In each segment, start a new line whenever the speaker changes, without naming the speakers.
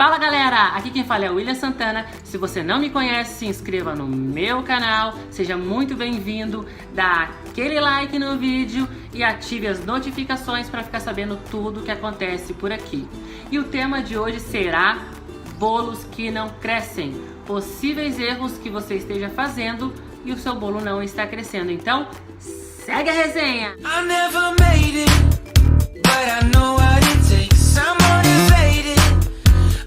Fala galera, aqui quem fala é o William Santana. Se você não me conhece, se inscreva no meu canal, seja muito bem-vindo, dá aquele like no vídeo e ative as notificações para ficar sabendo tudo o que acontece por aqui. E o tema de hoje será bolos que não crescem, possíveis erros que você esteja fazendo e o seu bolo não está crescendo. Então, segue a resenha!
I never made it, but I know what it takes. I'm motivated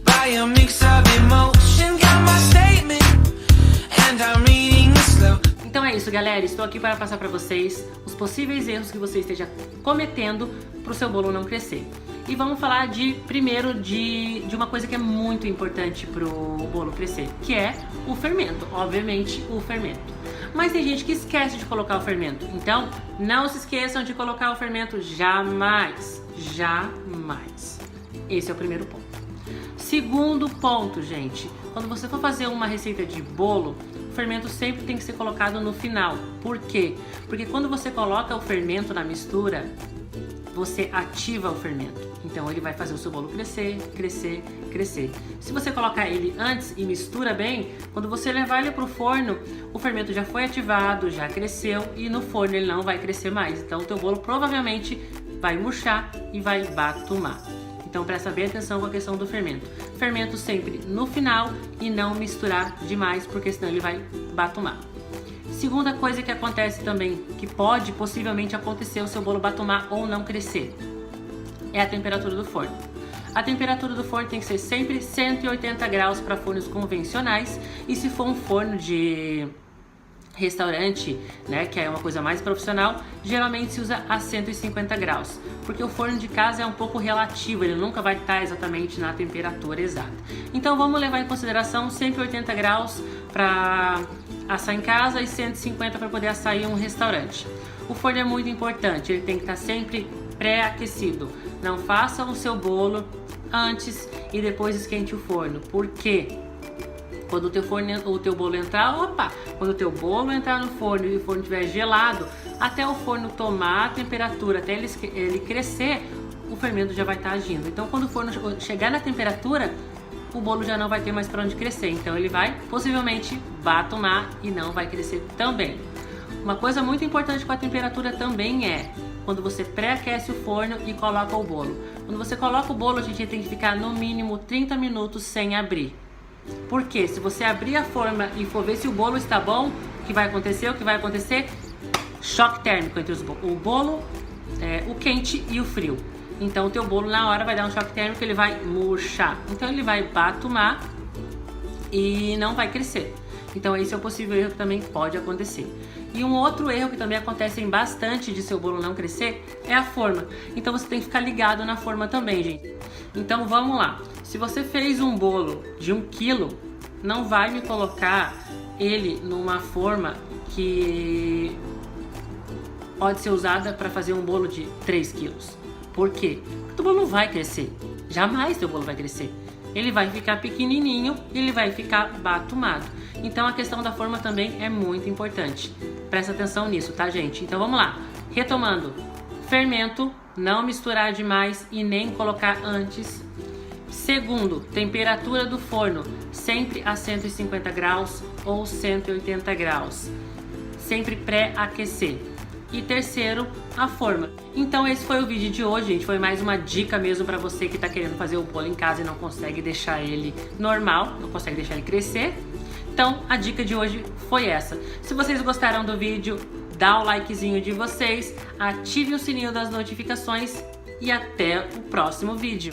by a mix of emotion. Got my statement and I'm reading it slow.
Então é isso, galera. Estou aqui para passar para vocês os possíveis erros que você esteja cometendo para o seu bolo não crescer. E vamos falar primeiro de uma coisa que é muito importante para o bolo crescer, que é o fermento. Obviamente, o fermento. Mas tem gente que esquece de colocar o fermento. Então, não se esqueçam de colocar o fermento jamais. Jamais. Esse é o primeiro ponto. Segundo ponto, gente. Quando você for fazer uma receita de bolo, o fermento sempre tem que ser colocado no final. Por quê? Porque quando você coloca o fermento na mistura, você ativa o fermento. Então ele vai fazer o seu bolo crescer, crescer, crescer. Se você colocar ele antes e mistura bem, quando você levar ele para o forno, o fermento já foi ativado, já cresceu e no forno ele não vai crescer mais. Então o teu bolo provavelmente vai murchar e vai batumar. Então presta bem atenção com a questão do fermento. Fermento sempre no final e não misturar demais, porque senão ele vai batumar. Segunda coisa que acontece também, que pode possivelmente acontecer o seu bolo batumar ou não crescer, é a temperatura do forno. A temperatura do forno tem que ser sempre 180 graus para fornos convencionais, e se for um forno de restaurante, né, que é uma coisa mais profissional, geralmente se usa a 150 graus, porque o forno de casa é um pouco relativo, ele nunca vai estar exatamente na temperatura exata. Então vamos levar em consideração 180 graus para assar em casa e 150 para poder assar em um restaurante. O forno é muito importante, ele tem que estar sempre pré-aquecido. Não faça o seu bolo antes e depois esquente o forno. Por quê? Quando o teu bolo entrar, quando o teu bolo entrar no forno e o forno estiver gelado, até o forno tomar a temperatura, até ele crescer, o fermento já vai estar agindo. Então quando o forno chegar na temperatura, o bolo já não vai ter mais para onde crescer. Então ele vai possivelmente batumar e não vai crescer também. Uma coisa muito importante com a temperatura também é quando você pré-aquece o forno e coloca o bolo. Quando você coloca o bolo, a gente tem que ficar no mínimo 30 minutos sem abrir. Porque se você abrir a forma e for ver se o bolo está bom, o que vai acontecer? Choque térmico entre o bolo, o quente e o frio. Então o teu bolo na hora vai dar um choque térmico, ele vai murchar. Então ele vai batumar e não vai crescer. Então esse é o possível erro que também pode acontecer. E um outro erro que também acontece bastante de seu bolo não crescer é a forma. Então você tem que ficar ligado na forma também, gente. Então vamos lá. Se você fez um bolo de 1 quilo, não vai me colocar ele numa forma que pode ser usada para fazer um bolo de 3 quilos. Por quê? Porque o bolo não vai crescer. Jamais teu bolo vai crescer. Ele vai ficar pequenininho e ele vai ficar batumado. Então a questão da forma também é muito importante. Presta atenção nisso, tá, gente? Então vamos lá. Retomando. Fermento, não misturar demais e nem colocar antes. Segundo, temperatura do forno, sempre a 150 graus ou 180 graus. Sempre pré-aquecer. E terceiro, a forma. Então esse foi o vídeo de hoje, gente. Foi mais uma dica mesmo para você que tá querendo fazer o bolo em casa e não consegue deixar ele normal, não consegue deixar ele crescer. Então a dica de hoje foi essa. Se vocês gostaram do vídeo, dá o likezinho de vocês, ative o sininho das notificações e até o próximo vídeo.